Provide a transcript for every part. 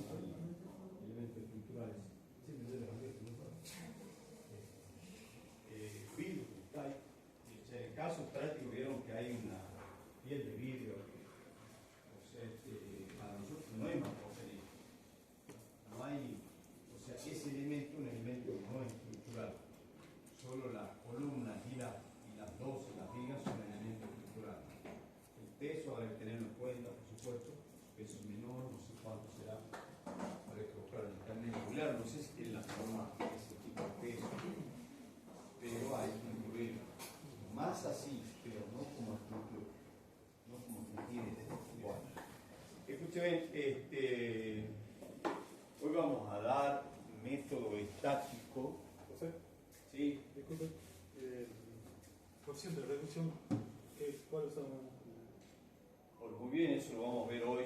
necesito elementos estructurales. Vidrio, cristal. En el caso práctico vieron que hay una piel de vidrio. O sea, para nosotros no hay más porcelana. No hay, o sea, ese elemento es un elemento no estructural. Solo las columnas y las dos, las vigas son elementos estructurales. El peso habrá que tenerlo en cuenta, por supuesto. Peso menor, no sé cuánto será. Habrá que buscar en internet regular, no sé si tiene la forma de ese tipo de peso. Pero hay que incluirlo. Más así, pero no como estructura. No como fingir. Bueno. Escuchen, hoy vamos a dar método estático. José, Sí. disculpe. Coeficiente de reducción, ¿cuáles son? Bueno, muy bien, eso lo vamos a ver hoy.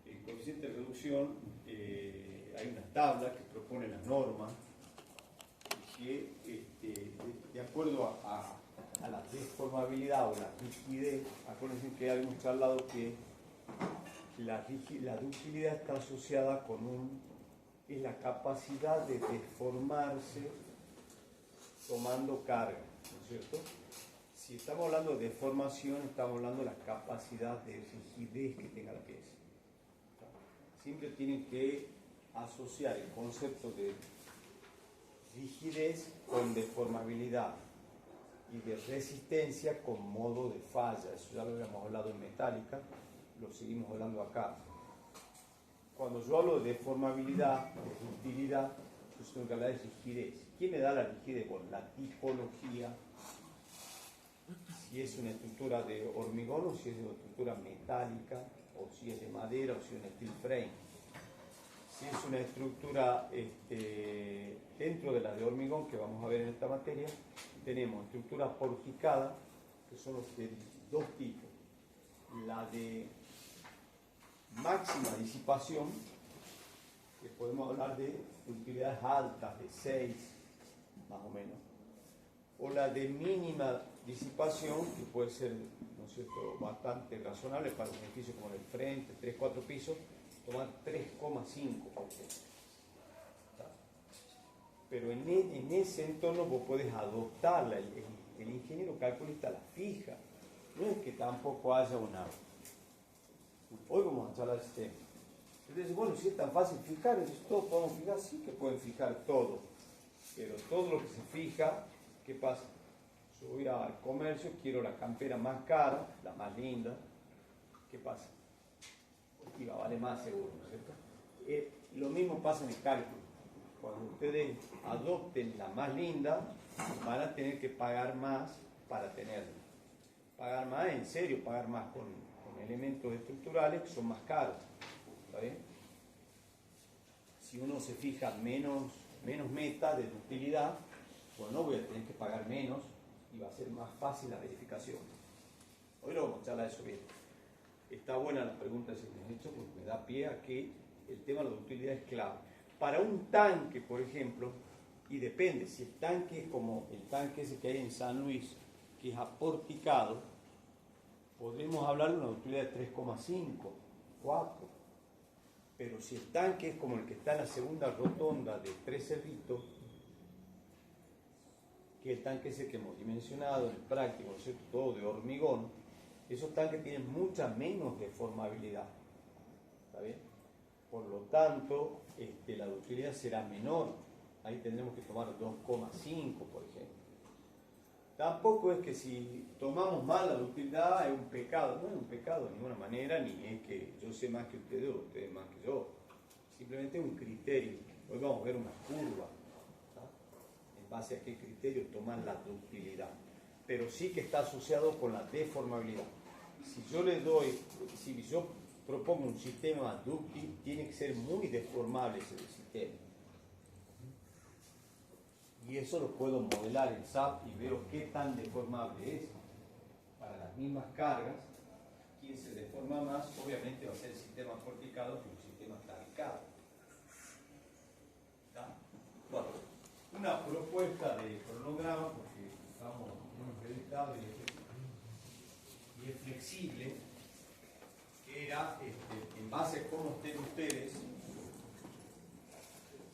El coeficiente de reducción, hay una tabla que propone las normas que, de acuerdo a la deformabilidad o la rigidez, acuérdense que habíamos charlado que la ductilidad está asociada con es la capacidad de deformarse tomando carga, ¿no es cierto? Si estamos hablando de deformación, estamos hablando de la capacidad de rigidez que tenga la pieza. Siempre tienen que asociar el concepto de rigidez con deformabilidad y de resistencia con modo de falla. Eso ya lo habíamos hablado en metálica, lo seguimos hablando acá. Cuando yo hablo de deformabilidad, de ductilidad, yo tengo que hablar de rigidez. ¿Quién me da la rigidez? Bueno, la tipología, si es una estructura de hormigón o si es una estructura metálica, o si es de madera o si es un steel frame. Si es una estructura dentro de la de hormigón, que vamos a ver en esta materia, tenemos estructuras porticadas, que son de dos tipos. La de máxima disipación, que podemos hablar de utilidades altas, de 6, más o menos, o la de mínima disipación, que puede ser, ¿no es cierto?, bastante razonable para un edificio como el frente, 3, 4 pisos, tomar 3,5 por ejemplo. Pero en ese entorno vos podés adoptarla, el ingeniero calculista la fija, no es que tampoco haya una. Hoy vamos a charlar de este tema. Entonces, bueno, si es tan fácil fijar, ¿todos podemos fijar? Sí que pueden fijar todo, pero todo lo que se fija, ¿qué pasa? Yo voy al comercio, quiero la campera más cara, la más linda, ¿qué pasa? Y va a valer más seguro, ¿no es cierto? Lo mismo pasa en el cálculo. Cuando ustedes adopten la más linda, van a tener que pagar más para tenerla. Pagar más, en serio, pagar más con elementos estructurales que son más caros. ¿Está bien? Si uno se fija menos meta de utilidad, pues no voy a tener que pagar menos y va a ser más fácil la verificación. Hoy lo vamos a charlar de eso bien. Está buena la pregunta que se me han hecho porque me da pie a que el tema de la utilidad es clave. Para un tanque, por ejemplo, y depende, si el tanque es como el tanque ese que hay en San Luis, que es aporticado, podremos hablar de una utilidad de 3,5, 4. Pero si el tanque es como el que está en la segunda rotonda de 3 cerritos, que el tanque ese que hemos dimensionado en el práctico, ¿no es cierto?, todo de hormigón, esos tanques tienen mucha menos deformabilidad. ¿Está bien? Por lo tanto, la ductilidad será menor. Ahí tendremos que tomar 2,5, por ejemplo. Tampoco es que si tomamos mal la ductilidad es un pecado. No es un pecado de ninguna manera, ni es que yo sé más que ustedes o ustedes más que yo. Simplemente es un criterio. Hoy vamos a ver una curva. En base a qué criterio tomar la ductilidad. Pero sí que está asociado con la deformabilidad. Si yo propongo un sistema dúctil, tiene que ser muy deformable ese sistema. Y eso lo puedo modelar en SAP y veo qué tan deformable es. Para las mismas cargas, quien se deforma más, obviamente va a ser el sistema porticado que un sistema talicado. ¿Está? Bueno, una propuesta de cronograma, porque estamos editado y es flexible, que era, en base a cómo estén ustedes,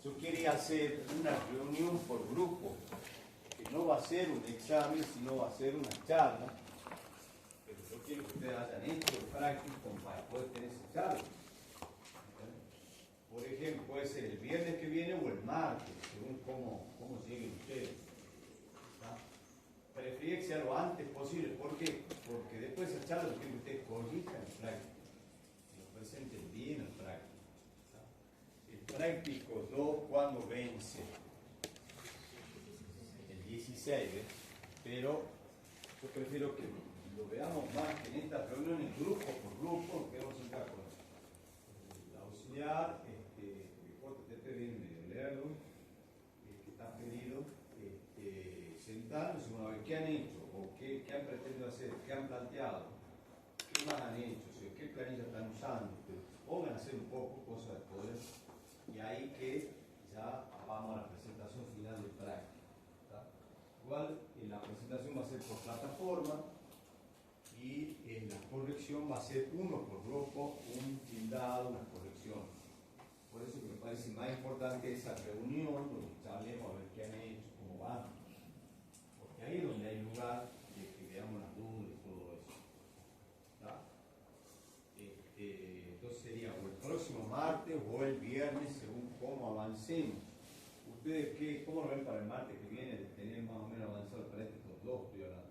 yo quería hacer una reunión por grupo, que no va a ser un examen, sino va a ser una charla, pero yo quiero que ustedes hayan hecho el práctico para poder tener esa charla. Por ejemplo, puede ser el viernes que viene o el martes, según cómo lleguen ustedes. Prefería que sea lo antes posible. ¿Por qué? Porque después de esa charla yo quiero que ustedes corrijan el práctico, que lo presenten bien el práctico. El práctico 2, ¿cuándo vence? El 16, ¿eh? Pero yo prefiero que lo veamos más que en estas reuniones grupo por grupo, que vamos a entrar con el auxiliar, ustedes vienen de leerlo, que está pedido, sentarnos y bueno, a ver qué han hecho, o qué han pretendido hacer, qué han planteado, qué más han hecho, o sea, qué planilla están usando. Pongan a hacer un poco cosas de poder y ahí que ya vamos a la presentación final del práctico. Igual la presentación va a ser por plataforma y la corrección va a ser uno por grupo, un tildado, una corrección. Por eso que me parece más importante esa reunión donde charlemos a ver qué han hecho, cómo van. Porque ahí es donde hay lugar de que veamos las dudas y todo eso. Entonces sería o el próximo martes o el viernes según cómo avancemos. ¿Ustedes cómo lo ven para el martes que viene de tener más o menos avanzado para estos dos? Estoy hablando.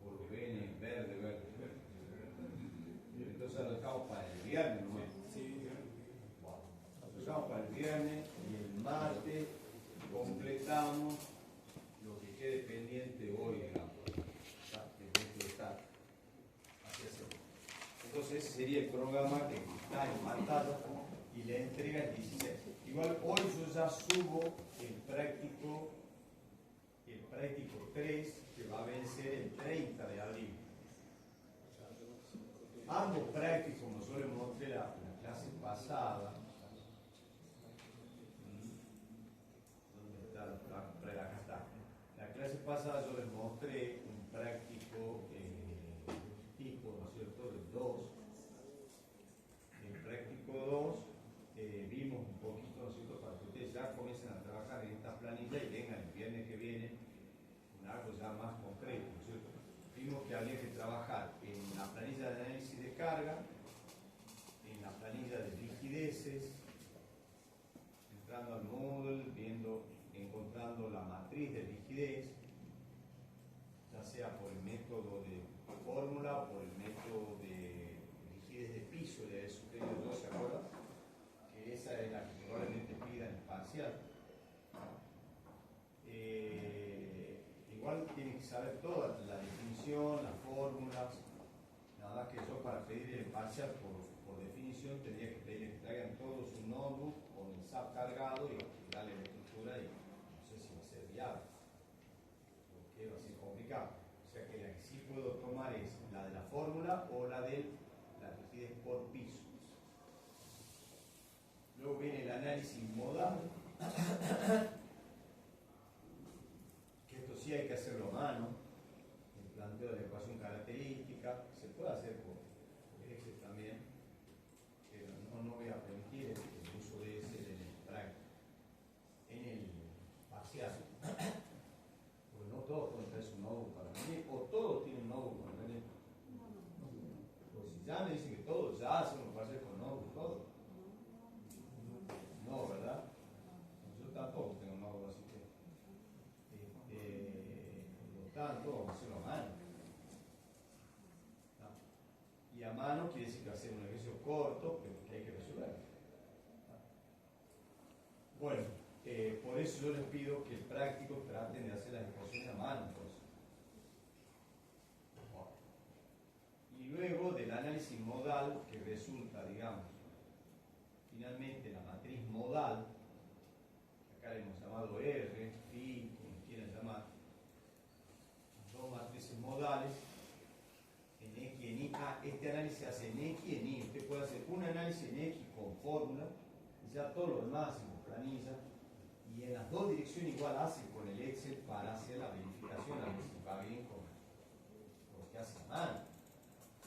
Porque ven verde. Entonces lo dejamos para el viernes, ¿no? Lo para el viernes y el martes completamos lo que quede pendiente hoy, digamos. Así hacemos. Entonces ese sería el programa que está en pantalla y la entrega el 16. Igual hoy yo ya subo el práctico 3 que va a vencer el 30 de abril. Ambos prácticos, como yo les mostré la clase pasada, acá está. La clase pasada yo les mostré un práctico tipo, ¿no es cierto?, de 2. En práctico 2 vimos un poquito, ¿no es cierto?, para que ustedes ya comiencen a trabajar en esta planilla y vengan el viernes que viene con algo ya más concreto, ¿no es cierto? Vimos que había que trabajar en la planilla de análisis de carga, en la planilla de liquideces, entrando al Moodle, encontrando la matriz de liquidez, ya sea por el método de fórmula o por el método de liquidez de piso de superior 2, ¿se acuerdan? Que esa es la que probablemente pida en el parcial. Igual tienen que saber toda la definición, las fórmulas, nada más que yo para pedir el parcial por definición tendría que pedir que traigan todos un notebook con el SAP cargado y darle la estructura y no sé si va a ser viable, porque va a ser complicado. O sea que la que sí puedo tomar es la de la fórmula o la de la liquidez por pisos. Luego viene el análisis modal, que esto sí hay que hacerlo a mano, el planteo de la ecuación característica, se puede hacer por Excel también, pero no voy a permitir el uso de ese en el práctico. En el parcial, porque no todos pueden traer su nódulo para venir, o todos tienen nódulo para venir. Pues si ya me dicen que todos ya hacen un parcial con nódulo, todos. No, ¿verdad? Yo tampoco tengo nódulo, así que por lo tanto vamos a hacerlo a mano. Y a mano quiere decir que va a ser un ejercicio corto, pero que hay que resolver. Bueno, por eso yo les pido que el práctico traten de hacer las ecuaciones a mano. Entonces. Y luego del análisis modal, que resulta, digamos, finalmente la matriz modal, acá le hemos llamado R, phi, como quieran llamar, dos matrices modales, en X y en Y. Este análisis se hace en X y en Y. Usted puede hacer un análisis en X con fórmula, y ya todo lo demás en planilla, y en las dos direcciones igual hacen con el Excel para hacer la verificación, a ver si va bien con lo que hace a mano.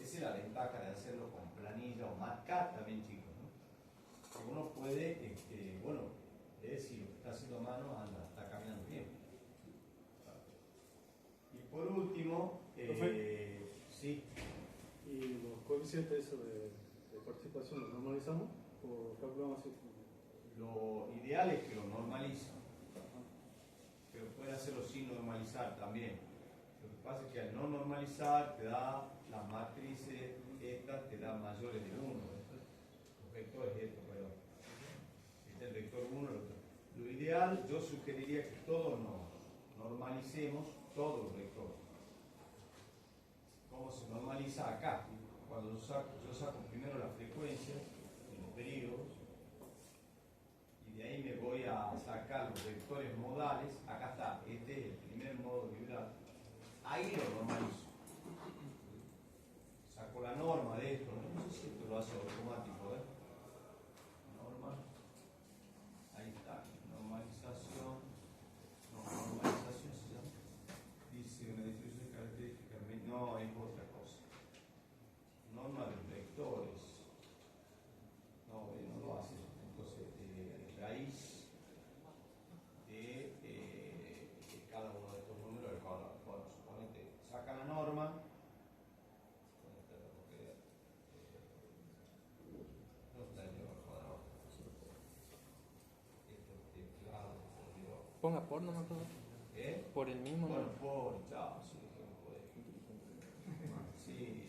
Esa es la ventaja de hacerlo con planilla o marcar también, chicos, ¿no? Que uno puede, coeficiente eso de participación lo normalizamos o calculamos así? Lo ideal es que lo normalizan, pero puede hacerlo sin normalizar también. Lo que pasa es que al no normalizar te da las matrices estas te dan mayores de 1. Los vectores estos, perdón. Este es el vector 1, el otro. Lo ideal, yo sugeriría que todos nos normalicemos todos los vectores. ¿Cómo se normaliza acá? Cuando yo saco primero la frecuencia en los periodos y de ahí me voy a sacar los vectores modales. Acá está, este es el primer modo liberal. Ahí lo normalizo. Saco la norma de esto, no sé si esto lo hace automático, ¿eh? Norma, ahí está, normalización, no, normalización se llama, dice una distribución de características, no, es otra cosa, norma de los vectores, no, no lo hace, entonces raíz de cada uno de estos números del cuadrado. Bueno, suponete, saca la norma. Ponga por nomás todo. Por el mismo bueno, nombre. por, chao, sí,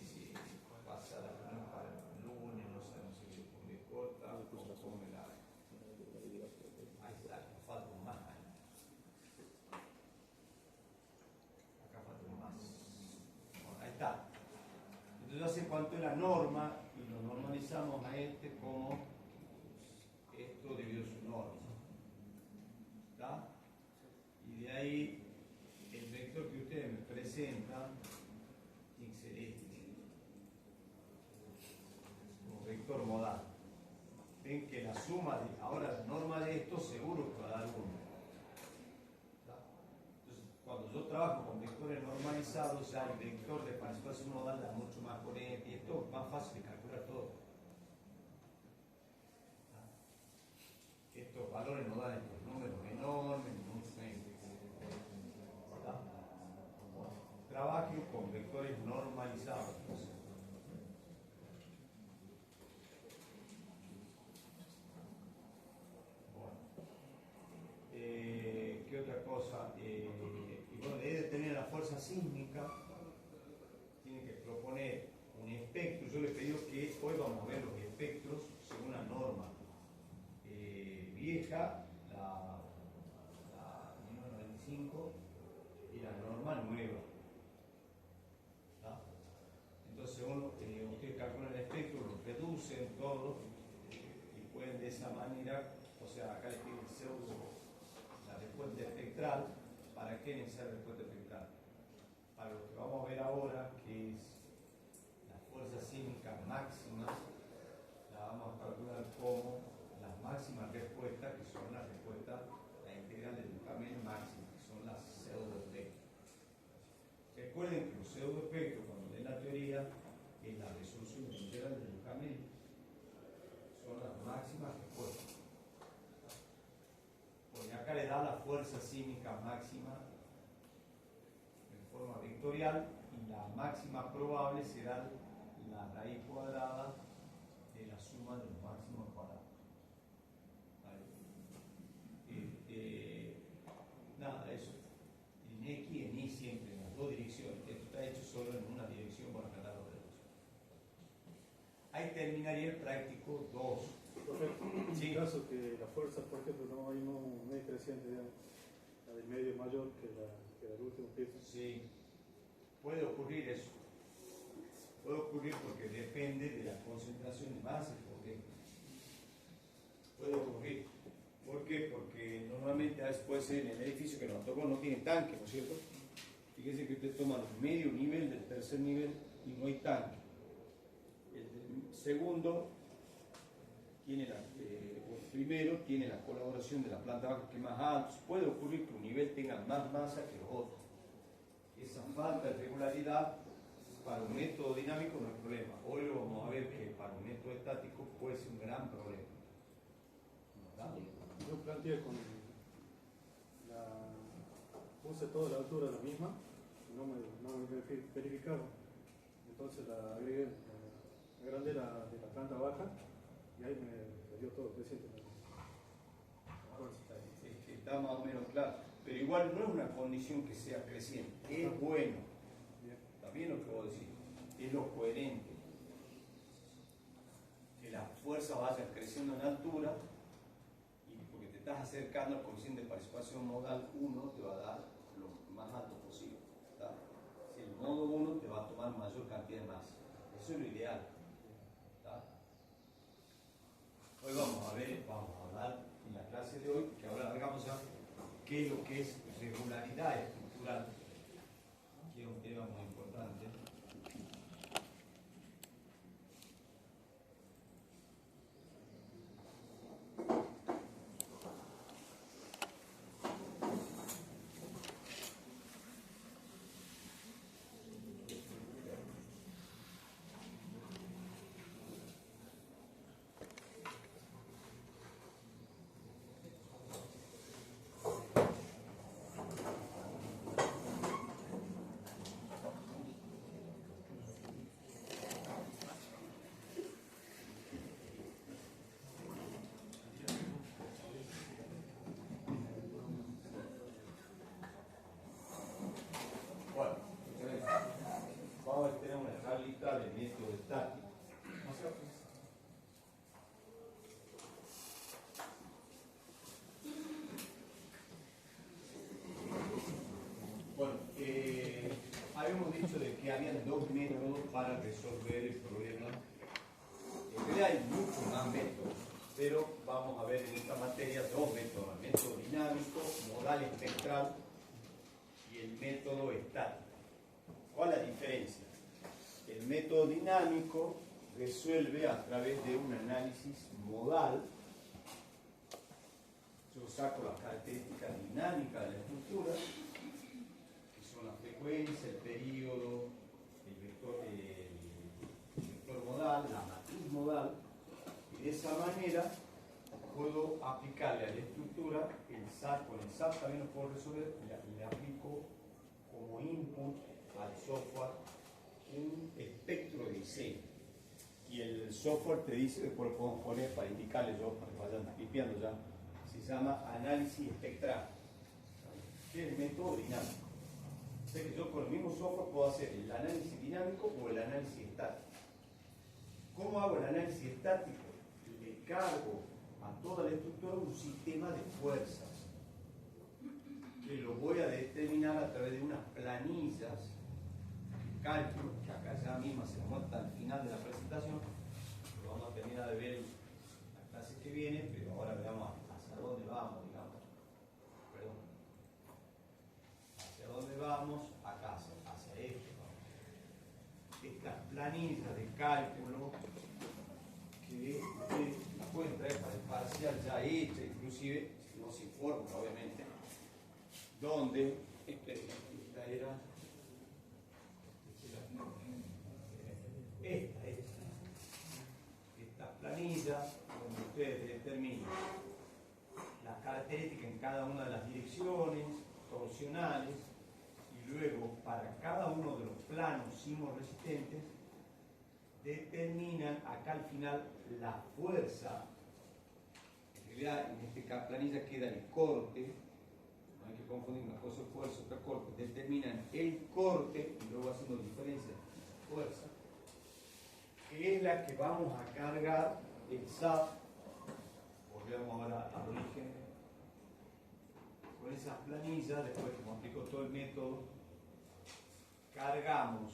sí, pasa la reunión para el lunes, no sé si me corta o cómo me la. Ahí está, acá falta un más. Acá falta un más. Bueno, ahí está. Entonces ya sé cuánto es la norma y lo normalizamos a este como esto debido a su norma. ¿Está? Y de ahí el vector que ustedes me presentan tiene que ser este, como vector modal. Ven que la suma de, ahora la norma de esto seguro que va a dar 1. Entonces, cuando yo trabajo con vectores normalizados, ya el vector de participación modal da mucho más coherente y esto es más fácil de calcular todo. Estos valores nos dan estos números enormes, trabajen con vectores normalizados. Bueno, ¿qué otra cosa? Y bueno, de determinar la fuerza sísmica, tienen que proponer un espectro. Yo les pedí que hoy vamos a ver los espectros según la norma vieja, la 1995, y la norma nueva. ¿Tá? Entonces, según ustedes calculan el espectro, lo reducen todo y pueden de esa manera, o sea, acá les piden el pseudo, la respuesta espectral. ¿Para qué necesita la respuesta espectral? Para lo que vamos a ver ahora, que es la fuerza sísmica máxima, la vamos a calcular como las máximas respuestas, que son las respuestas, la integral del Duhamel máxima, que son las pseudoespectros. Recuerden que los pseudoespectros, cuando leen la teoría, es la resolución integral del Duhamel, son las máximas respuestas. Porque acá le da la fuerza sísmica máxima en forma vectorial y la máxima probable será la raíz cuadrada de la suma de los máximos cuadrados. ¿Vale? Nada, eso. En X y en Y siempre, en las dos direcciones. Esto está hecho solo en una dirección para ganar los dedos. Ahí terminaría el práctico 2. En el caso que la fuerza, por ejemplo, no es creciente, digamos, la del medio mayor que la del último piso. Sí, puede ocurrir eso. Puede ocurrir porque depende de la concentración de masa. Puede ocurrir. ¿Por qué? Porque normalmente a veces puede ser en el edificio que nos tocó, no tiene tanque, ¿no es cierto? Fíjense que usted toma el medio nivel del tercer nivel y no hay tanque. El segundo tiene el primero tiene la colaboración de la planta baja que es más alta. Puede ocurrir que un nivel tenga más masa que los otros. Esa falta de regularidad para un método dinámico no es problema. Hoy lo vamos a ver que para un método estático puede ser un gran problema. ¿Verdad? Yo planteé puse toda la altura la misma, no me verificaron, entonces la agregué agrandé la planta baja y ahí me dio todo creciente. Está más o menos claro, pero igual no es una condición que sea creciente, es bueno. Está bien lo que vos decís, es lo coherente. Que las fuerzas vayan creciendo en altura y porque te estás acercando al coeficiente de participación modal 1 te va a dar lo más alto posible. ¿Está? Si el modo 1 te va a tomar mayor cantidad de masa. Eso es lo ideal. ¿Está? Hoy vamos a hablar en la clase de hoy, que ahora largamos ya, qué es lo que es regularidad estructural, que es un tema muy importante. Bueno, entonces, vamos a tener una charlita de método estático. Bueno, habíamos dicho de que habían dos métodos para resolver el problema. En realidad hay muchos más métodos, pero vamos a ver en esta materia dos métodos: el método dinámico, modal espectral, y el método estático. ¿Cuál es la diferencia? El método dinámico resuelve a través de un análisis modal. Yo saco las características dinámicas de la estructura, que son la frecuencia, el período, el vector modal, la matriz modal, y de esa manera puedo aplicarle a la estructura el SAT. Con el SAT también lo puedo resolver, le aplico como input al software un espectro de diseño. Y el software te dice, después lo podemos poner para indicarle yo, para que vayan limpiando ya, se llama análisis espectral, que es el método dinámico. O sea que yo con el mismo software puedo hacer el análisis dinámico o el análisis estático. ¿Cómo hago el análisis estático? Le cargo a toda la estructura un sistema de fuerzas que lo voy a determinar a través de unas planillas de cálculo, que acá ya misma se muestra al final de la presentación. Lo vamos a terminar de ver la clase que viene, pero ahora veamos hacia dónde vamos, digamos. Perdón. ¿Hacia dónde vamos? Acá, hacia esto. Estas planillas de cálculo que ustedes la pueden traer para el parcial ya hecha, inclusive, si no se informa, obviamente, donde esta era esta planilla donde ustedes determinan las características en cada una de las direcciones torsionales y luego para cada uno de los planos sismo-resistentes determinan acá al final la fuerza. En realidad en esta planilla queda el corte, no hay que confundir una cosa es fuerza, otra corte. Determinan el corte y luego haciendo diferencia de fuerza, que es la que vamos a cargar el SAT. Volvemos ahora al origen. Con esas planillas, después que explico todo el método, cargamos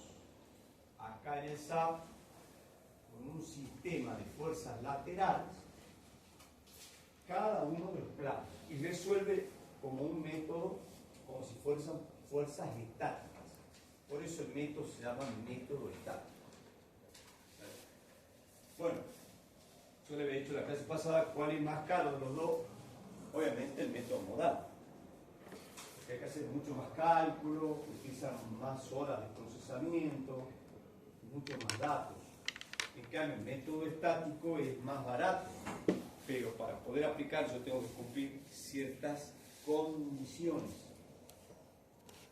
acá en el SAT con un sistema de fuerzas laterales cada uno de los planos y resuelve como un método, como si fueran fuerzas estáticas. Por eso el método se llama método estático. Bueno, yo le había dicho la clase pasada cuál es más caro de los dos. Obviamente el método modal, porque hay que hacer mucho más cálculo, utilizan más horas de procesamiento, muchos más datos. En cambio el método estático es más barato, pero para poder aplicar yo tengo que cumplir ciertas condiciones.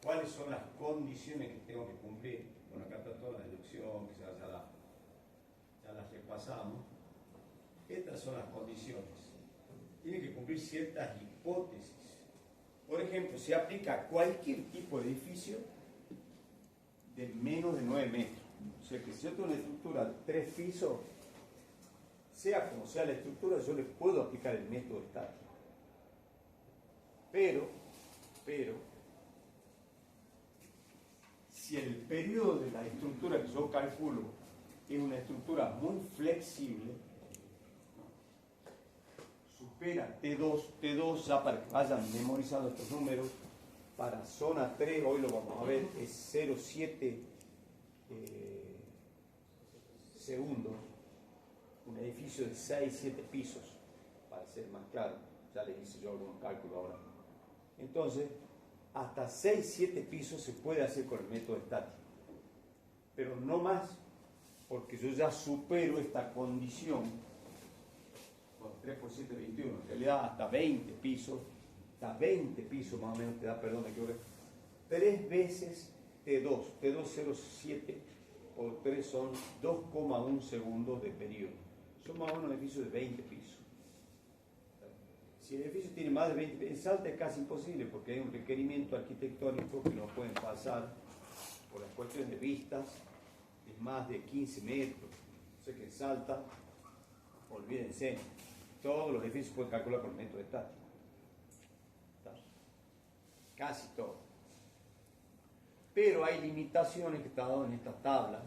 ¿Cuáles son las condiciones que tengo que cumplir? Bueno, acá está toda la deducción, que ya pasamos, estas son las condiciones. Tiene que cumplir ciertas hipótesis. Por ejemplo, se aplica a cualquier tipo de edificio de menos de 9 metros. O sea que si yo tengo una estructura de 3 pisos, sea como sea la estructura, yo le puedo aplicar el método estático. Pero, si el periodo de la estructura que yo calculo es una estructura muy flexible, supera T2, ya para que vayan memorizando estos números, para zona 3, hoy lo vamos a ver, es 0,7 segundos, un edificio de 6-7 pisos, para ser más claro, ya les hice yo algún cálculo ahora. Entonces, hasta 6-7 pisos se puede hacer con el método estático, pero no más, porque yo ya supero esta condición, con 3 por 7, 21, en realidad hasta 20 pisos más o menos te da, perdón, me equivoqué, 3 veces T2, T2 0,7 por 3 son 2,1 segundos de periodo. Son más o menos edificios de 20 pisos. Si el edificio tiene más de 20 pisos, en Salta es casi imposible porque hay un requerimiento arquitectónico que no pueden pasar por las cuestiones de vistas, es más de 15 metros. O sea que en Salta, olvídense, todos los edificios se pueden calcular por método estático. Casi todo. Pero hay limitaciones que está dado en esta tabla.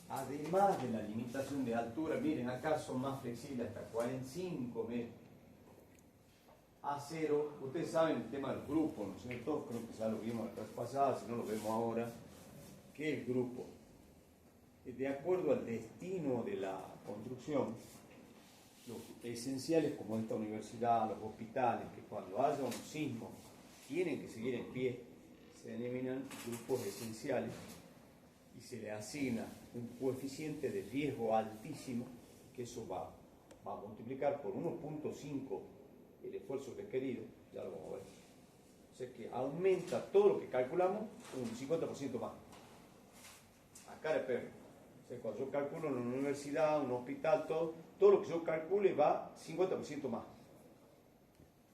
Además de la limitación de altura, miren, acá son más flexibles, hasta 45 metros. Acero, ustedes saben el tema del grupo, ¿no es cierto? Creo que ya lo vimos la vez pasada, si no lo vemos ahora. ¿Qué es el grupo? De acuerdo al destino de la construcción, los esenciales como esta universidad, los hospitales, que cuando haya un sismo tienen que seguir en pie, se denominan grupos esenciales y se le asigna un coeficiente de riesgo altísimo, que eso va a multiplicar por 1.5 el esfuerzo requerido, ya lo vamos a ver. O sea que aumenta todo lo que calculamos un 50% más. A cara de perro. O sea, cuando yo calculo en una universidad, un hospital, todo lo que yo calcule va 50% más.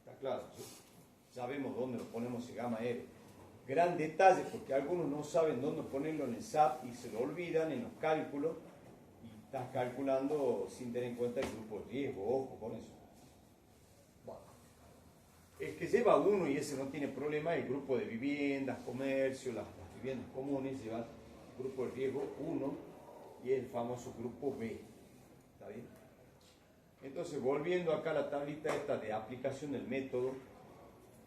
Está claro, sabemos dónde lo ponemos en gamma R. Gran detalle, porque algunos no saben dónde ponerlo en el SAP y se lo olvidan en los cálculos y estás calculando sin tener en cuenta el grupo de riesgo, ojo con eso. Bueno, el que lleva uno y ese no tiene problema, el grupo de viviendas, comercio, las viviendas comunes llevan el grupo de riesgo 1 y el famoso grupo B. ¿Está bien? Entonces, volviendo acá a la tablita esta de aplicación del método,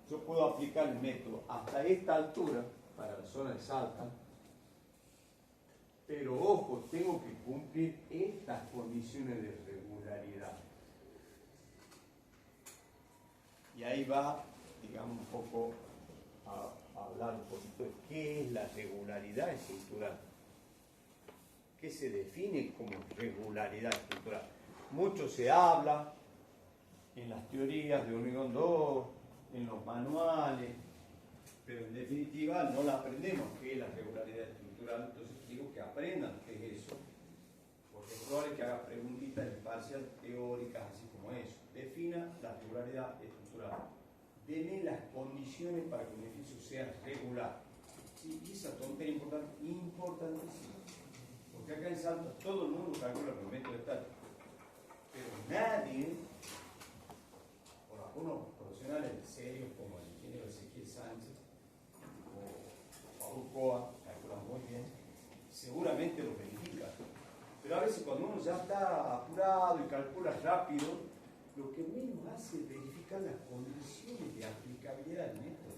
yo puedo aplicar el método hasta esta altura para la zona de Salta, pero ojo, tengo que cumplir estas condiciones de regularidad. Y ahí va, digamos, un poco a hablar un poquito de qué es la regularidad estructural. ¿Qué se define como regularidad estructural? Mucho se habla en las teorías de hormigón 2, en los manuales, pero en definitiva no la aprendemos qué es la regularidad estructural. Entonces digo que aprendan qué es eso, porque es probable que haga preguntitas en parcial teóricas así como eso. Defina la regularidad estructural. Deme las condiciones para que un edificio sea regular. Sí, esa tontería importantísima. Porque acá en Salta todo el mundo calcula el método estático, pero nadie, por algunos profesionales serios como el ingeniero Ezequiel Sánchez o Paul Coa, calculan muy bien, seguramente lo verifica. Pero a veces cuando uno ya está apurado y calcula rápido, lo que menos hace es verificar las condiciones de aplicabilidad del método.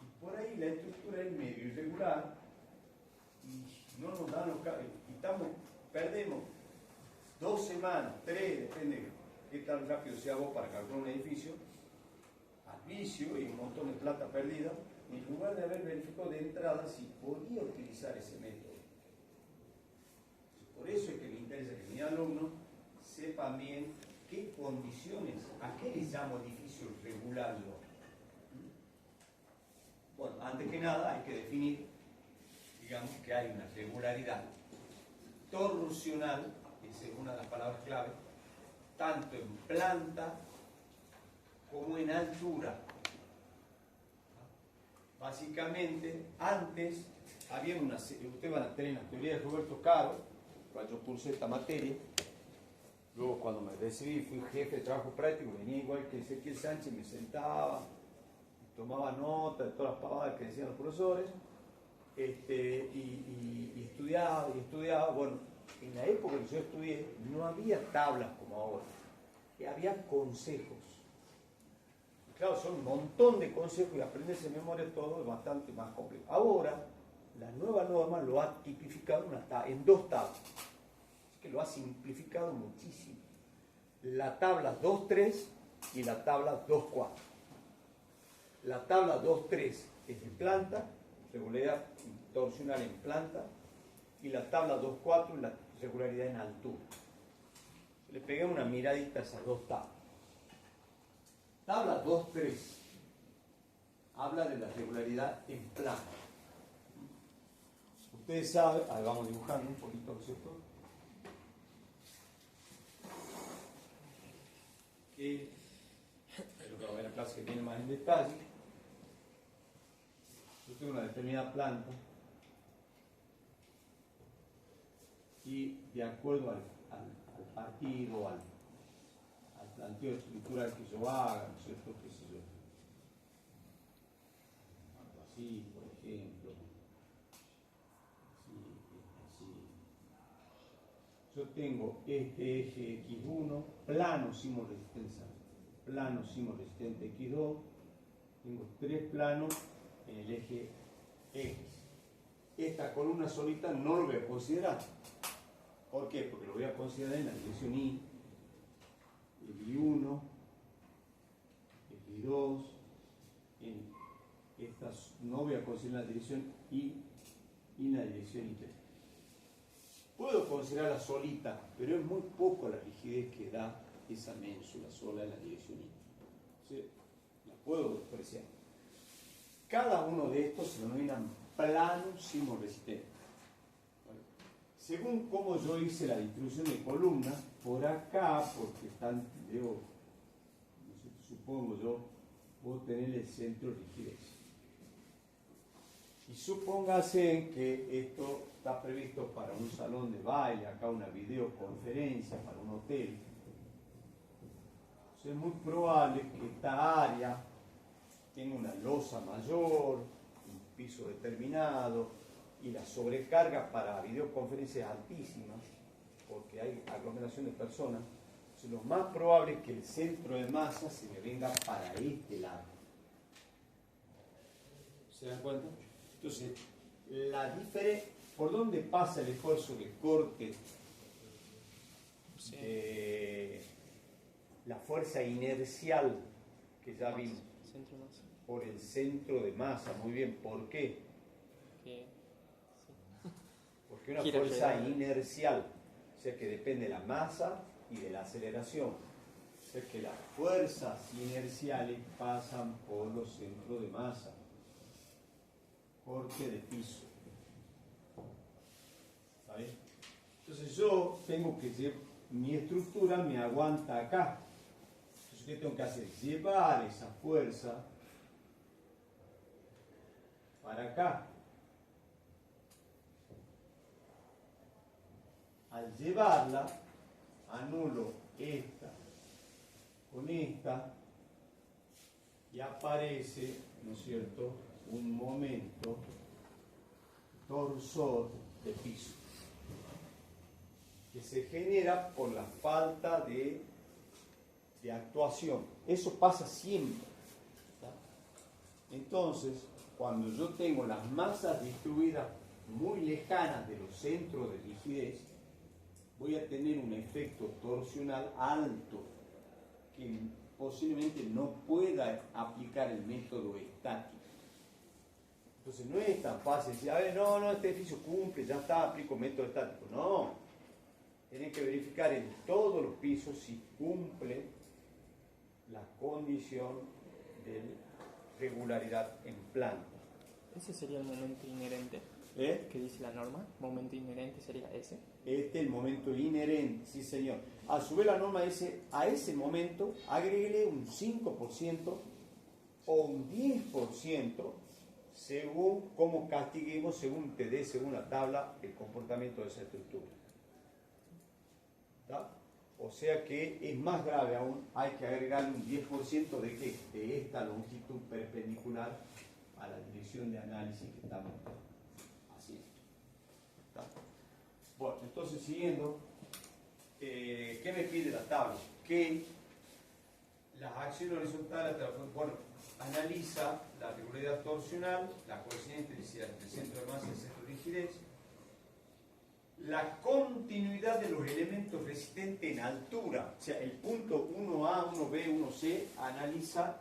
Y por ahí la estructura es medio irregular y no nos dan los cálculos. Perdemos 2 semanas, 3, depende de qué tan rápido sea vos para calcular un edificio, al vicio y un montón de plata perdida, en lugar de haber verificado de entrada si podía utilizar ese método. Por eso es que me interesa que mis alumnos sepan bien qué condiciones, a qué les llamo edificio regular. Bueno, antes que nada hay que definir, digamos, que hay una regularidad. torsional, esa es una de las palabras clave, tanto en planta como en altura. Básicamente, antes había ustedes van a tener la teoría de Roberto Caro, cuando yo cursé esta materia. Luego, cuando me recibí, fui jefe de trabajo práctico, venía igual que Ezequiel Sánchez, me sentaba, tomaba nota de todas las pavadas que decían los profesores, y estudiaba. Bueno, en la época que yo estudié no había tablas como ahora, había consejos. Y claro, son un montón de consejos y aprenderse de memoria todo es bastante más complejo. Ahora, la nueva norma lo ha tipificado en dos tablas, así que lo ha simplificado muchísimo. La tabla 2.3 y la tabla 2.4. La tabla 2.3 es de planta, regularidad torsional en planta, y la tabla 2.4 es la regularidad en altura. Le pegué una miradita a esas dos tablas. Tabla 2.3 habla de la regularidad en planta. Ustedes saben, ahí vamos dibujando un poquito, ¿no es cierto? Que es lo que va a ver en la clase que viene más en detalle. Yo tengo una determinada planta y de acuerdo al partido, al planteo estructural que yo haga, ¿no es cierto? ¿Qué sé yo? Algo así, por ejemplo. Yo tengo este eje X1, plano simo resistencia, plano simo resistente X2, tengo tres planos en el eje X. Esta columna solita no lo voy a considerar. ¿Por qué? Porque lo voy a considerar en la dirección Y, el I1, el I2, estas no voy a considerar la dirección Y y la dirección I3. Puedo considerarla solita, pero es muy poco la rigidez que da esa ménsula sola en la dirección Y. ¿Sí? La puedo despreciar. Cada uno de estos se denominan planos simo-resistentes. Según cómo yo hice la distribución de columnas, por acá, porque están, supongo yo, puedo tener el centro de rigidez. Y supóngase que esto está previsto para un salón de baile, acá una videoconferencia, para un hotel. Entonces es muy probable que esta área tenga una losa mayor, un piso determinado, y la sobrecarga para videoconferencias altísimas, porque hay aglomeración de personas. Entonces lo más probable es que el centro de masa se me venga para este lado. ¿Se dan cuenta? Entonces, la diferencia, ¿por dónde pasa el esfuerzo de corte? Sí. La fuerza inercial que ya vimos. Centro de masa. Por el centro de masa. Muy bien, ¿por qué? Porque una fuerza inercial, o sea que depende de la masa y de la aceleración. O sea que las fuerzas inerciales pasan por los centros de masa. Corte de piso. ¿Sabes? Entonces yo tengo que llevar, mi estructura me aguanta acá. Entonces, ¿qué tengo que hacer? Llevar esa fuerza para acá. Al llevarla, anulo esta con esta y aparece, ¿no es cierto?, un momento torsor de piso que se genera por la falta de actuación. Eso pasa siempre, ¿tá? Entonces, cuando yo tengo las masas distribuidas muy lejanas de los centros de rigidez, voy a tener un efecto torsional alto que posiblemente no pueda aplicar el método estático. Entonces no es tan fácil decir, a ver, no, este edificio cumple, ya está, aplico método estático. No, tienen que verificar en todos los pisos si cumple la condición de regularidad en planta. Ese sería el momento inherente. ¿Eh? ¿Qué dice la norma? Momento inherente sería ese. Este es el momento inherente, sí señor. A su vez la norma dice, a ese momento agréguele un 5% o un 10% según cómo castiguemos, según te dé, según la tabla, el comportamiento de esa estructura. ¿Está? O sea que es más grave aún, hay que agregarle un 10% de ¿qué? De esta longitud perpendicular a la dirección de análisis que estamos haciendo. ¿Está? Bueno, entonces siguiendo, ¿qué me pide la tabla? Que las acciones horizontales, bueno, analiza la regularidad torsional, la cohesión intrínseca entre el centro de masa y el centro de rigidez, la continuidad de los elementos resistentes en altura, o sea, el punto 1A, 1B, 1C analiza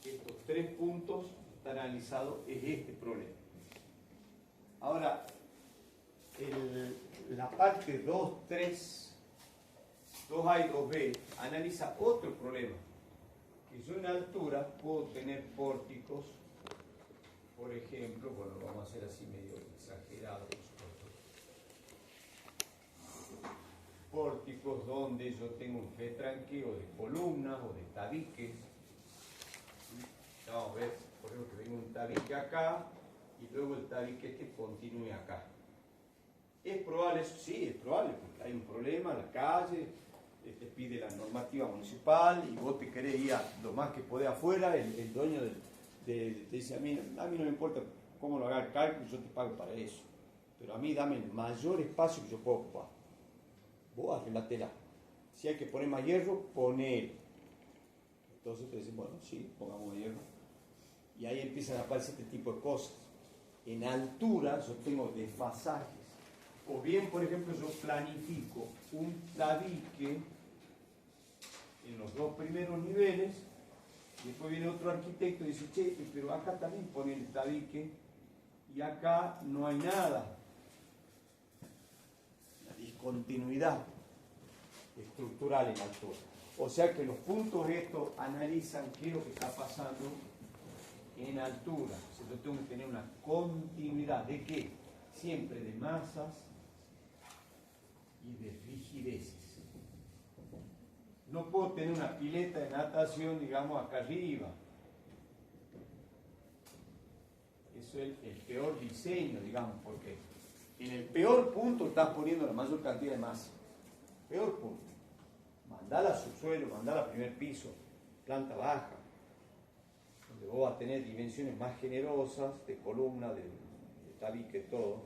estos tres puntos, está analizado, es este problema. Ahora, la parte 2, 3, 2A y 2B analiza otro problema, que yo en altura puedo tener pórticos, por ejemplo, bueno, lo vamos a hacer así medio exagerado, pórticos donde yo tengo un retranqueo de columnas o de tabiques. Vamos a ver, por ejemplo, que tengo un tabique acá y luego el tabique este continúe acá. ¿Es probable eso? Sí, es probable, porque hay un problema en la calle, te pide la normativa municipal y vos te querés ir a lo más que podés afuera, el dueño te dice a mí no me importa cómo lo haga el cálculo, yo te pago para eso, pero a mí dame el mayor espacio que yo puedo ocupar. Vos arreglatela. Si hay que poner más hierro, poner. Entonces te dicen, bueno, sí, pongamos hierro. Y ahí empiezan a aparecer este tipo de cosas. En altura yo tengo desfasajes. O bien, por ejemplo, yo planifico un tabique en los dos primeros niveles, y después viene otro arquitecto y dice, che, pero acá también pone el tabique, y acá no hay nada. La discontinuidad estructural en altura. O sea que los puntos estos analizan qué es lo que está pasando en altura. O sea, yo tengo que tener una continuidad. ¿De qué? Siempre de masas y de rigideces. No puedo tener una pileta de natación, digamos, acá arriba. Eso es el peor diseño, digamos, porque en el peor punto estás poniendo la mayor cantidad de masa. Peor punto. Mandala a subsuelo, mandala a primer piso, planta baja, donde vos vas a tener dimensiones más generosas, de columna, de tabique, todo.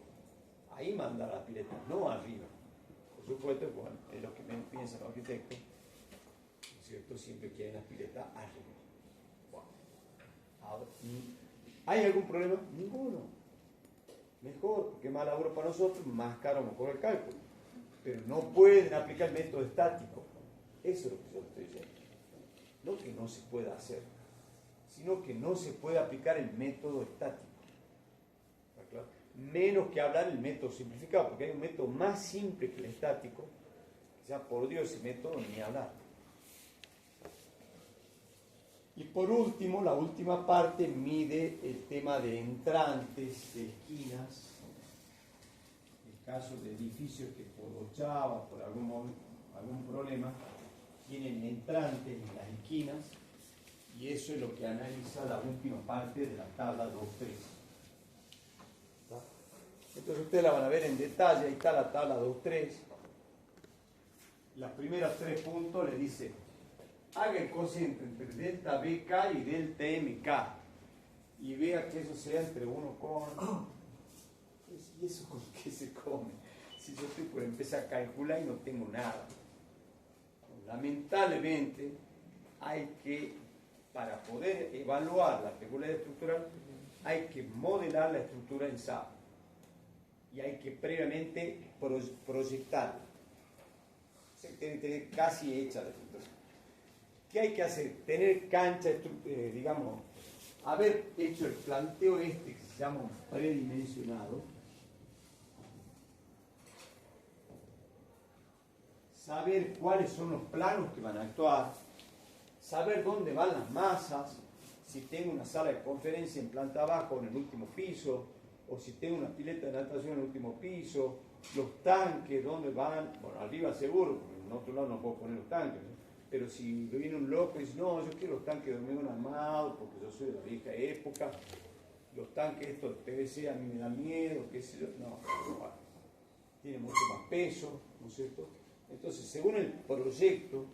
Ahí manda la pileta, no arriba. Por supuesto, bueno, es lo que piensan los arquitectos, ¿no es cierto? Siempre quieren las piletas arriba. Bueno. Ahora, ¿hay algún problema? Ninguno. Mejor, porque más laburo para nosotros, más caro mejor el cálculo. Pero no pueden aplicar el método estático. Eso es lo que yo estoy diciendo. No que no se pueda hacer, sino que no se puede aplicar el método estático. ¿Está claro? Menos que hablar el método simplificado, porque hay un método más simple que el estático, que sea, por Dios, ese método ni hablar. Y por último, la última parte mide el tema de entrantes, de esquinas, en caso de edificios que por ochava, por algún problema, tienen entrantes en las esquinas, y eso es lo que analiza la última parte de la tabla 2.3. Entonces ustedes la van a ver en detalle, ahí está la tabla 2.3. Las primeras 3 puntos le dice, haga el cociente entre delta BK y delta MK, y vea que eso sea entre 1 con... ¿Y eso con qué se come? Si yo estoy por empezar a calcular y no tengo nada. Lamentablemente, hay que, para poder evaluar la regularidad estructural, hay que modelar la estructura en SAP. Y hay que previamente proyectarla. O sea, tiene que tener casi hecha la estructura. ¿Qué hay que hacer? Tener cancha, digamos, haber hecho el planteo este que se llama un predimensionado, saber cuáles son los planos que van a actuar, saber dónde van las masas, si tengo una sala de conferencia en planta baja o en el último piso, o si tengo una pileta de natación en el último piso, los tanques, ¿dónde van? Bueno, arriba seguro, porque en otro lado no puedo poner los tanques, ¿no? Pero si viene un loco y dice, no, yo quiero los tanques de hormigón armado, porque yo soy de la vieja época, los tanques estos de PVC a mí me dan miedo, qué sé yo, no, bueno, tiene mucho más peso, ¿no es cierto? Entonces, según el proyecto,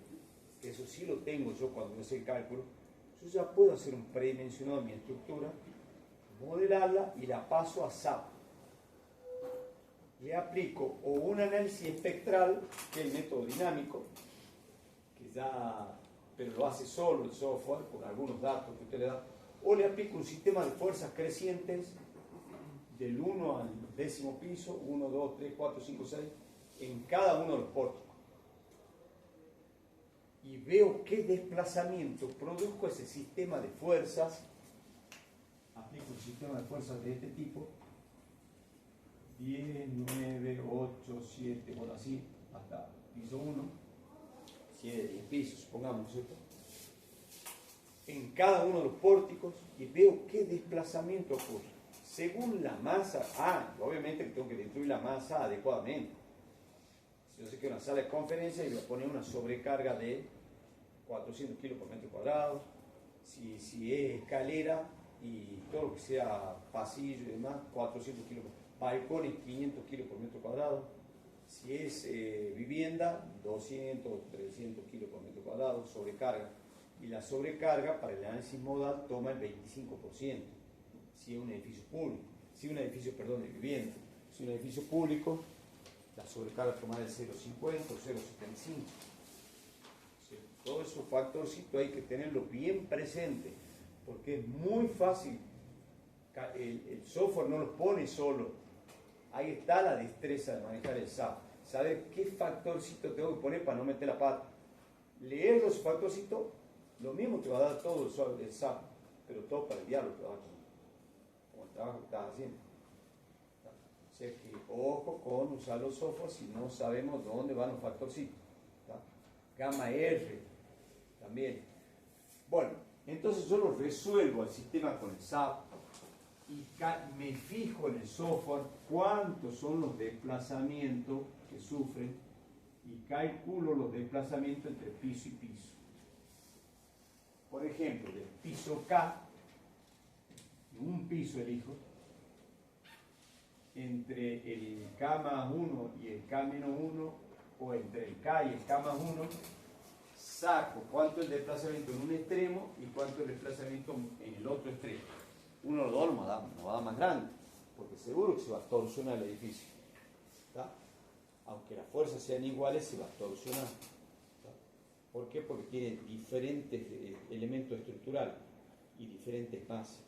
que eso sí lo tengo yo cuando me hace el cálculo, yo ya puedo hacer un predimensionado de mi estructura, modelarla y la paso a SAP. Le aplico o un análisis espectral, que es el método dinámico, que ya, pero lo hace solo el software, con algunos datos que usted le da, o le aplico un sistema de fuerzas crecientes del 1 al 10º piso, 1, 2, 3, 4, 5, 6, en cada uno de los pórticos. Y veo qué desplazamiento produjo ese sistema de fuerzas. Aplico un sistema de fuerzas de este tipo, 10, 9, 8, 7, bueno así, hasta piso 1, si es de 10 pisos, supongamos, ¿cierto? En cada uno de los pórticos y veo qué desplazamiento ocurre. Según la masa, obviamente que tengo que destruir la masa adecuadamente. Si yo sé que una sala de conferencia y voy a poner una sobrecarga de 400 kilos por metro cuadrado, si es escalera y todo lo que sea pasillo y demás, 400 kilos, balcones 500 kilos por metro cuadrado, si es vivienda, 200, 300 kilos por metro cuadrado, sobrecarga. Y la sobrecarga para el análisis modal toma el 25%, si es un edificio público, si es un edificio, perdón, de vivienda. Si es un edificio público, la sobrecarga tomará el 0,50 o 0,75. Todos esos factorcitos hay que tenerlos bien presentes, porque es muy fácil, el software no los pone solo, ahí está la destreza de manejar el SAP, saber qué factorcito tengo que poner para no meter la pata, leer los factorcitos, lo mismo te va a dar todo el SAP, pero todo para el diálogo te va a dar como el trabajo que estás haciendo. O sea que ojo con usar los softwares si no sabemos dónde van los factorcitos. Gamma R también. Bueno, entonces yo lo resuelvo al sistema con el SAP y me fijo en el software cuántos son los desplazamientos que sufren y calculo los desplazamientos entre piso y piso. Por ejemplo, del piso K, un piso elijo, entre el K más 1 y el K menos 1, o entre el K y el K más 1, saco cuánto es el desplazamiento en un extremo y cuánto es el desplazamiento en el otro extremo. Uno de los dos nos va a dar más grande, porque seguro que se va a torsionar el edificio. ¿Está? Aunque las fuerzas sean iguales, se va a torsionar. ¿Está? ¿Por qué? Porque tiene diferentes elementos estructurales y diferentes masas.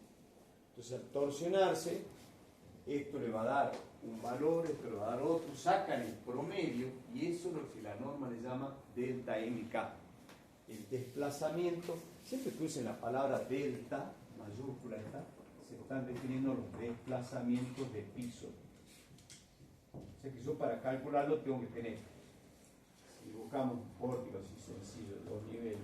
Entonces, al torsionarse, esto le va a dar un valor, esto le va a dar otro, sacan el promedio y eso es lo que la norma le llama delta MK. El desplazamiento, siempre que usen la palabra delta, mayúscula esta, se están definiendo los desplazamientos de piso. O sea que yo para calcularlo tengo que tener, si buscamos un pórtico así sencillo, dos niveles,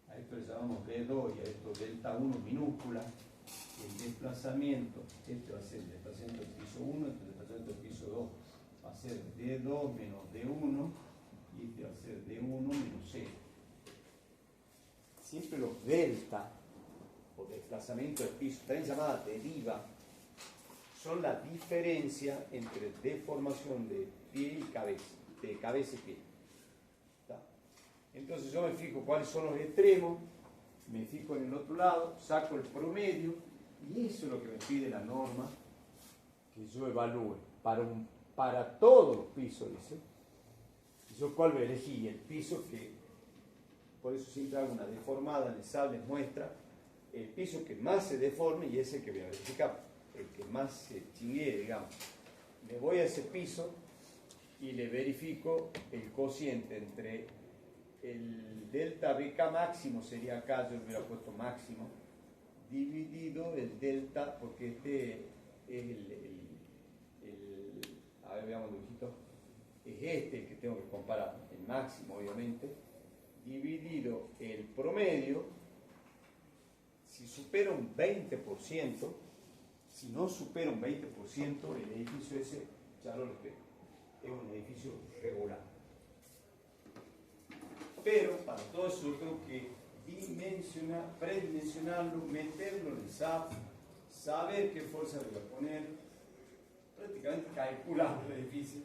a esto le llamamos D2 y a esto delta 1 minúscula, el desplazamiento, este va a ser el desplazamiento del piso 1, este es el desplazamiento del piso 2, va a ser D2 menos D1 y este va a ser D1 menos C. Siempre los delta o desplazamiento del piso, también llamada deriva, son la diferencia entre deformación de pie y cabeza, de cabeza y pie. ¿Está? Entonces yo me fijo cuáles son los extremos, me fijo en el otro lado, saco el promedio y eso es lo que me pide la norma que yo evalúe para todos los pisos, dice. ¿Y yo cuál voy a elegir? El piso que, por eso siempre hago una deformada en el SAP, les muestra el piso que más se deforme y ese que voy a verificar, el que más se chinguee, digamos. Me voy a ese piso y le verifico el cociente entre el delta BK máximo, sería acá, yo hubiera puesto máximo, dividido el delta, porque este es a ver, veamos dibujito, es este el que tengo que comparar, el máximo obviamente, dividido el promedio. Si supera un 20%, Si no supera un 20%, el edificio ese, ya lo respeto, es un edificio regular. Pero para todo eso yo tengo que predimensionarlo, meterlo en el SAP, saber qué fuerza le voy a poner, prácticamente calcular el edificio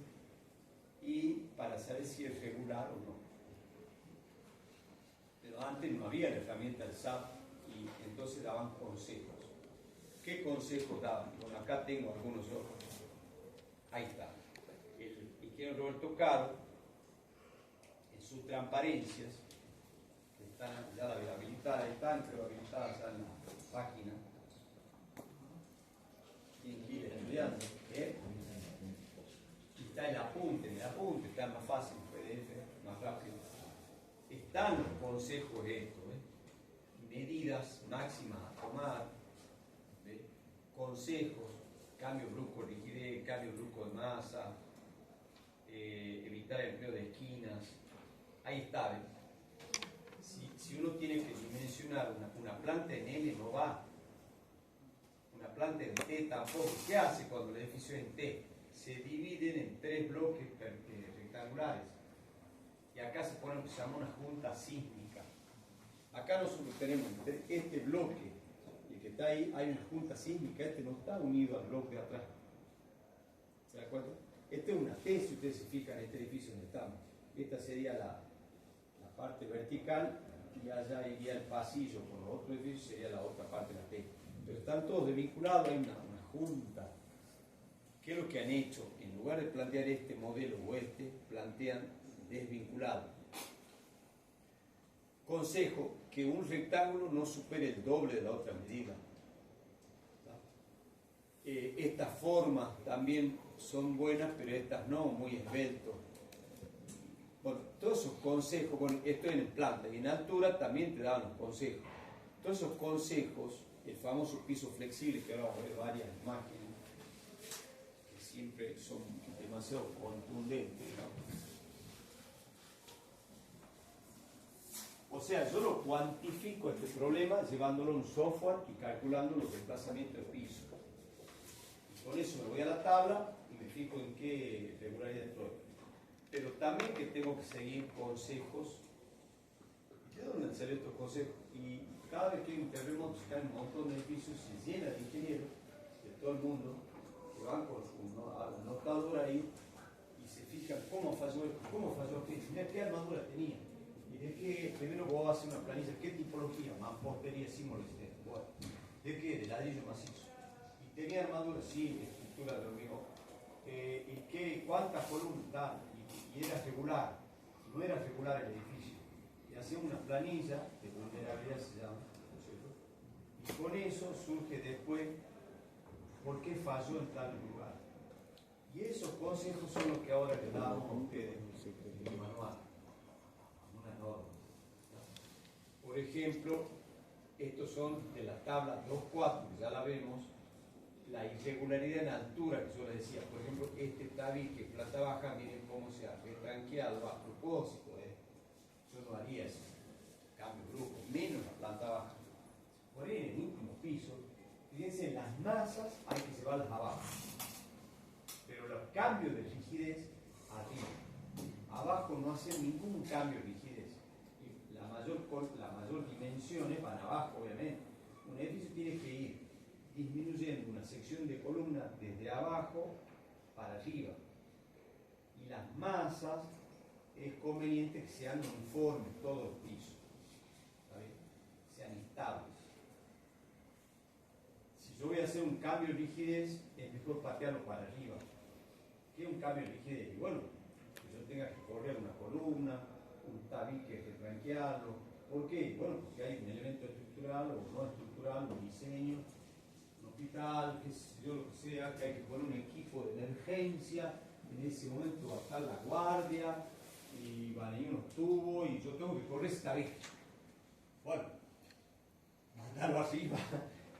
y para saber si es regular o no. Pero antes no había la herramienta del SAP y entonces daban consejos. ¿Qué consejos daban? Bueno, acá tengo algunos yo. Ahí está. El ingeniero Roberto Caro, en sus transparencias, que están ya habilitadas, están creo habilitadas ya en la página. Tienen que ir estudiando. Y está el apunte, está más fácil, PDF, más rápido. Están los consejos estos, medidas máximas a tomar, consejos, cambio brusco de rigidez, cambio brusco de masa, evitar el empleo de esquinas. Ahí está, ¿ves? Si uno tiene que dimensionar una planta en L no va, una planta en T tampoco. ¿Qué hace cuando el edificio es en T? Se dividen en 3 bloques rectangulares y acá se pone lo que se llama una junta sísmica. Acá nosotros tenemos este bloque, el que está ahí, hay una junta sísmica, este no está unido al bloque de atrás. ¿Se da cuenta? Este es una T, si ustedes se fijan en este edificio donde estamos. Esta sería la parte vertical y allá iría el pasillo con los otros edificios, sería la otra parte de la T. Pero están todos desvinculados, hay una junta. ¿Qué es lo que han hecho? En lugar de plantear este modelo o este, plantean desvinculado. Consejo, que un rectángulo no supere el doble de la otra medida. Estas formas también son buenas, pero estas no, muy esbeltos. Bueno, todos esos consejos, bueno, esto en planta y en altura también te dan los consejos. Todos esos consejos, el famoso piso flexible, que ahora vamos a ver varias imágenes, que siempre son demasiado contundentes, ¿no? O sea, yo lo cuantifico este problema llevándolo a un software y calculando los desplazamientos de piso. Con eso me voy a la tabla y me fijo en qué regularidad estoy. Pero también que tengo que seguir consejos. ¿De dónde salen estos consejos? Y cada vez que hay un terremoto, se caen un montón de edificios, se llena de ingenieros de todo el mundo que van con su anotadora ahí y se fijan cómo falló aquello, mira qué armadura tenía. Y de qué, primero vos vas a hacer una planilla, ¿qué tipología? Mampostería, símbolo-resistente. Bueno, ¿de qué? De ladrillo macizo. Y tenía armadura, sí, estructura de hormigón. ¿Y qué? ¿Cuántas columnas? Tal. Y era regular. No era regular el edificio. Y hacía una planilla de vulnerabilidad, se llama, ¿no es cierto? Y con eso surge después por qué falló en tal lugar. Y esos consejos son los que ahora les damos a ustedes en el manual. Por ejemplo, estos son de la tabla 2.4, que ya la vemos, la irregularidad en altura que yo les decía. Por ejemplo, este tabique, planta baja, miren cómo se ha retranqueado a propósito. Yo no haría ese cambio brusco, menos la planta baja. Por ahí en el último piso, fíjense, las masas hay que llevarlas abajo, pero los cambios de rigidez arriba. Abajo no hacen ningún cambio de rigidez. La mayor dimensiones van abajo, obviamente. Un edificio tiene que ir disminuyendo una sección de columna desde abajo para arriba. Y las masas es conveniente que sean uniformes, todos los pisos. ¿Sabe? Sean estables. Si yo voy a hacer un cambio de rigidez, es mejor patearlo para arriba. ¿Qué es un cambio de rigidez? Y bueno, que yo tenga que correr una columna, un tabique, retranquearlo. ¿Por qué? Bueno, porque hay un elemento estructural o no estructural, un diseño, un hospital, qué sé yo, lo que sea, que hay que poner un equipo de emergencia, en ese momento va a estar la guardia, y van a ir unos tubos, y yo tengo que correr ese tabique. Bueno, mandarlo arriba,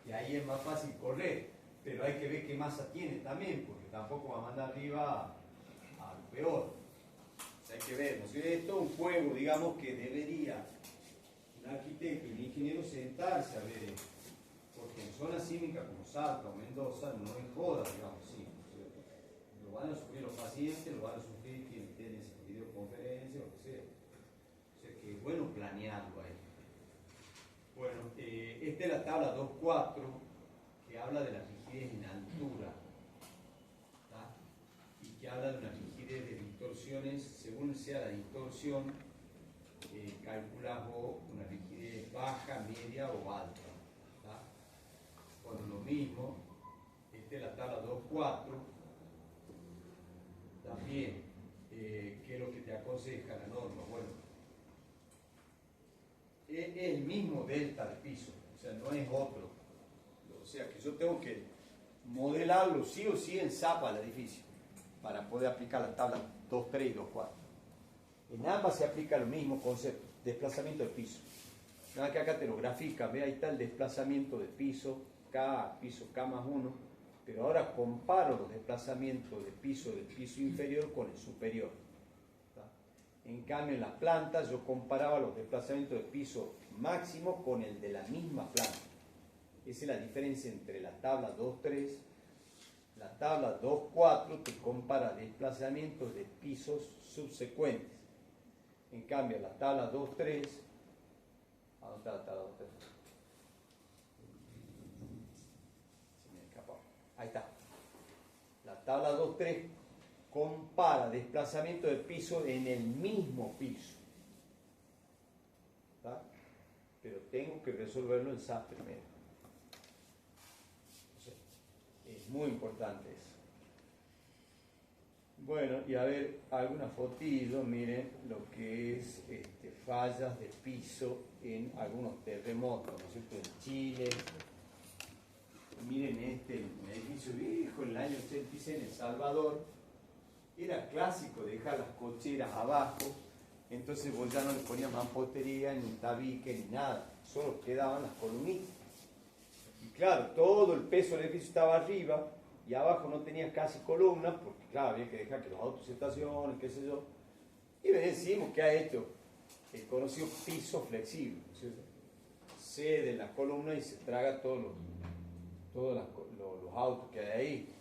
y ahí es más fácil correr, pero hay que ver qué masa tiene también, porque tampoco va a mandar arriba al peor. Hay que ver, ¿no? Es todo un juego, digamos, que debería un arquitecto y un ingeniero sentarse a ver esto. Porque porque en zona sísmica como Salta o Mendoza no es joda, digamos, sí. Lo van a sufrir los pacientes, lo van a sufrir quienes tienen videoconferencia, lo que sea. O sea que es bueno planearlo ahí. Bueno, esta es la tabla 2.4 que habla de la rigidez en altura, ¿tá? Y que habla de una rigidez de distorsiones, según sea la distorsión, calculas vos una rigidez baja, media o alta. ¿Tá? Bueno, lo mismo, esta es la tabla 2.4, también, ¿qué es lo que te aconseja la norma? Bueno, es el mismo delta de piso, o sea, no es otro. O sea, que yo tengo que modelarlo sí o sí en Zapa al edificio para poder aplicar la tabla 2.3 y 2.4. En ambas se aplica el mismo concepto, desplazamiento de piso. Nada que acá te lo grafica, ve ahí está el desplazamiento de piso K más 1, pero ahora comparo los desplazamientos de piso del piso inferior con el superior. En cambio, en las plantas yo comparaba los desplazamientos de piso máximo con el de la misma planta. Esa es la diferencia entre la tabla 2.3, la tabla 2.4 que compara desplazamientos de pisos subsecuentes. En cambio, la tabla 2.3, ¿dónde está la tabla 2.3? Se me escapó. Ahí está. La tabla 2.3 compara desplazamiento de piso en el mismo piso. ¿Tá? Pero tengo que resolverlo en SAS primero. O sea, es muy importante eso. Bueno, y a ver, alguna fotillo, miren lo que es fallas de piso en algunos terremotos, ¿no es cierto? En Chile. Miren el edificio viejo en el año 86 en El Salvador. Era clásico dejar las cocheras abajo, entonces vos ya no le ponías mampostería, ni tabique, ni nada, solo quedaban las columnitas. Y claro, todo el peso del edificio estaba arriba y abajo no tenía casi columnas, porque claro, había que dejar que los autos se estacionen, qué sé yo. Y decimos que ha hecho el conocido piso flexible, ¿cierto? Cede la columna y se traga todos los autos que hay ahí.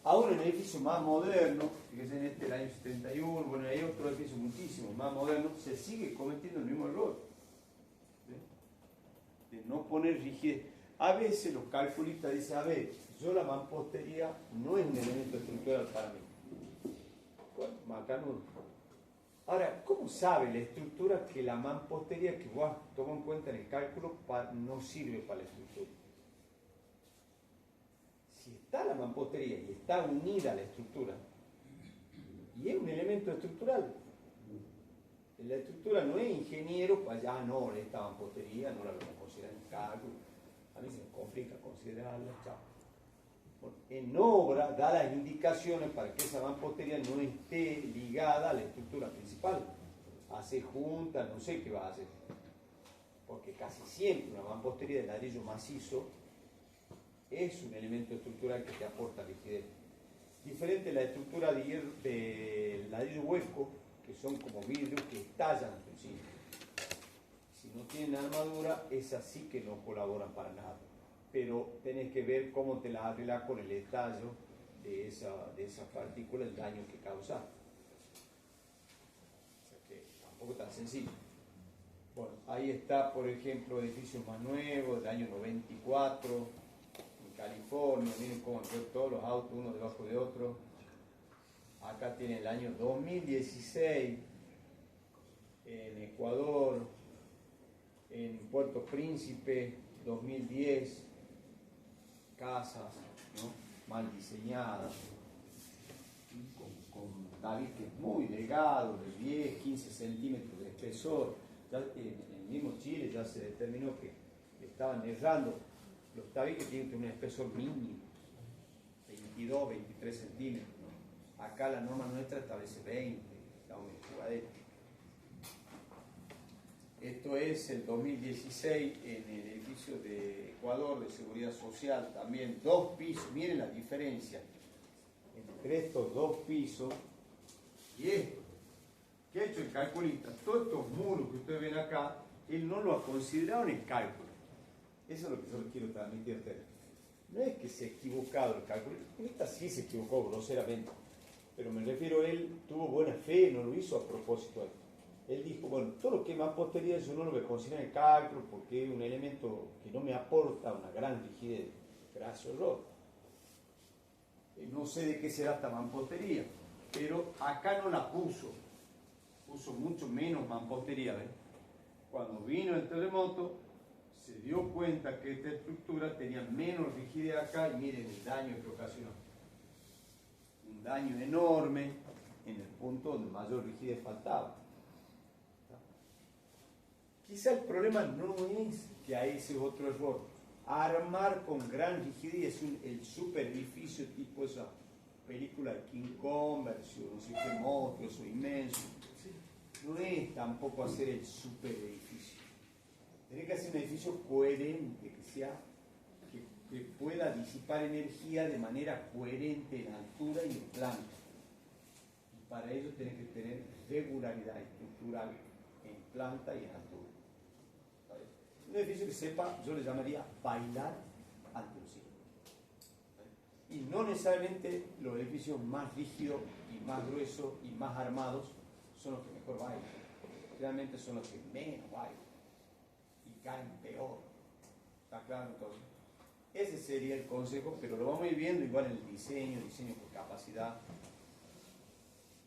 Aún en el edificio más moderno, fíjense en el año 71, bueno, hay otro edificio muchísimo más moderno, se sigue cometiendo el mismo error. ¿Sí? De no poner rigidez. A veces los calculistas dicen, a ver, yo la mampostería no es un elemento estructural para mí. Bueno, macanudo. Ahora, ¿cómo sabe la estructura que la mampostería que vos tomó en cuenta en el cálculo no sirve para la estructura? Si está la mampostería y está unida a la estructura, y es un elemento estructural, la estructura no es ingeniero, pues ya no, esta mampostería no la vamos a considerar en cálculo, a mí se me complica considerarla, chao. Bueno, en obra da las indicaciones para que esa mampostería no esté ligada a la estructura principal, hace junta, no sé qué va a hacer, porque casi siempre una mampostería de ladrillo macizo es un elemento estructural que te aporta rigidez. Diferente la estructura de ladrillo hueco, que son como vidrios que estallan al principio. Si no tienen armadura, esas sí que no colaboran para nada. Pero tenés que ver cómo te las arreglas con el estallo de esa partícula, el daño que causa. O sea que tampoco tan sencillo. Bueno, ahí está, por ejemplo, edificios más nuevos, del año 94. California, miren cómo han todos los autos uno debajo de otro. Acá tiene el año 2016 en Ecuador, en Puerto Príncipe 2010, casas, ¿no? Mal diseñadas, con tabiques muy delgados, de 10, 15 centímetros de espesor. Ya en el mismo Chile ya se determinó que estaban errando. Los tabiques tienen un espesor mínimo, 22, 23 centímetros, ¿no? Acá la norma nuestra establece 20, estamos en jugadero. Esto es el 2016 en el edificio de Ecuador de Seguridad Social, también 2 pisos, miren la diferencia entre estos 2 pisos y esto. ¿Qué ha hecho el calculista? Todos estos muros que ustedes ven acá, él no lo ha considerado en el cálculo. Eso es lo que yo les quiero transmitir a ustedes. No es que se ha equivocado el cálculo, esta sí se equivocó groseramente, pero me refiero, él tuvo buena fe, no lo hizo a propósito. Él dijo, bueno, todo lo que es mampostería yo no lo voy a considerar en el cálculo porque es un elemento que no me aporta una gran rigidez. Gracias, error. No sé de qué será esta mampostería, pero acá no la puso mucho menos mampostería. ¿Ven? Cuando vino el terremoto, se dio cuenta que esta estructura tenía menos rigidez acá y miren el daño que ocasionó. Un daño enorme en el punto donde mayor rigidez faltaba. Quizá el problema no es que ahí ese es otro error. Armar con gran rigidez el super edificio tipo esa película de King Kong, versión no sé qué monstruo, eso inmenso. No es tampoco hacer el super edificio. Tiene que hacer un edificio coherente, que pueda disipar energía de manera coherente en altura y en planta. Y para ello tiene que tener regularidad estructural en planta y en altura. Un edificio que sepa, yo le llamaría bailar ante un siglo. Y no necesariamente los edificios más rígidos y más gruesos y más armados son los que mejor bailan. Realmente son los que menos bailan y caen peor. ¿Está claro entonces? Ese sería el consejo, pero lo vamos a ir viendo igual en el diseño por capacidad.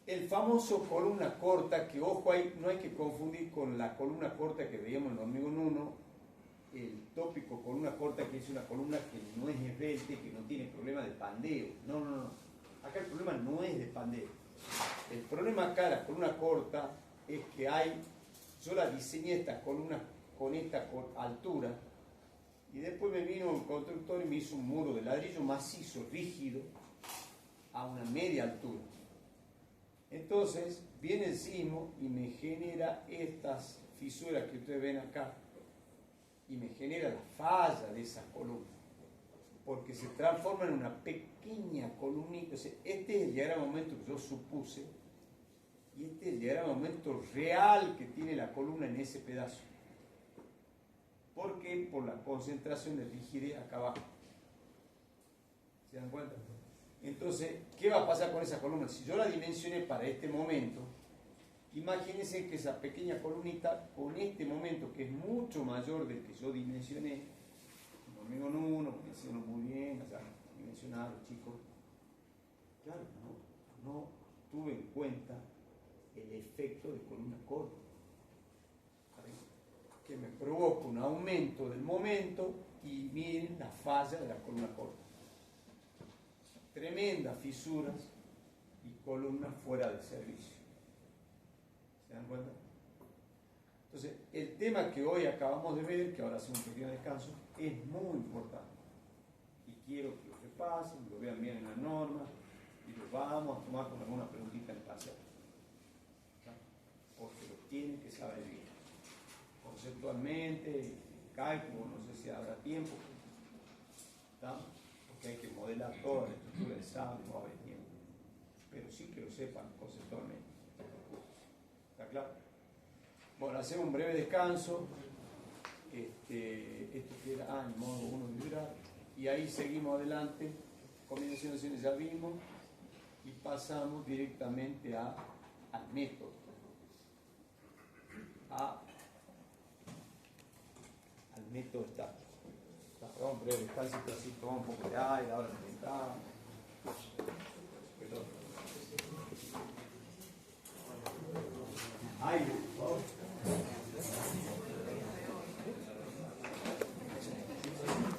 El famoso columna corta, que ojo ahí, no hay que confundir con la columna corta que veíamos en el hormigón 1, el tópico columna corta, que es una columna que no es esbelte, que no tiene problema de pandeo. No. Acá el problema no es de pandeo. El problema acá de la columna corta es que yo la diseñé esta columna con esta altura, y después me vino un constructor y me hizo un muro de ladrillo macizo, rígido, a una media altura. Entonces viene el sismo y me genera estas fisuras que ustedes ven acá, y me genera la falla de esa columna, porque se transforma en una pequeña columnita. O sea, este es el diagrama de momento que yo supuse, y este es el diagrama de momento real que tiene la columna en ese pedazo. ¿Por qué? Por la concentración de rigidez acá abajo. ¿Se dan cuenta? Entonces, ¿qué va a pasar con esa columna? Si yo la dimensioné para este momento, imagínense que esa pequeña columnita, con este momento que es mucho mayor del que yo dimensioné, hormigón 1, menciono muy bien, o sea, dimensionado, chicos, claro, no tuve en cuenta el efecto de columna corta, que me provoca un aumento del momento y miren la falla de la columna corta. Tremendas fisuras y columnas fuera de servicio. ¿Se dan cuenta? Entonces, el tema que hoy acabamos de ver, que ahora hacemos un pequeño descanso, es muy importante. Y quiero que lo repasen, lo vean bien en la norma, y lo vamos a tomar con alguna preguntita en parcial. Porque lo tienen que saber bien. Conceptualmente, cálculo, no sé si habrá tiempo, ¿está? Porque hay que modelar toda la estructura del sable, no va a haber tiempo. Pero sí que lo sepan conceptualmente. ¿Está claro? Bueno, hacemos un breve descanso. Esto queda en modo 1 vibrar. Y ahí seguimos adelante. Combinaciones ya vimos. Y pasamos directamente al método. Al método estático. Vamos a breve descanso, así tomamos un poco de aire, ahora nos sentamos.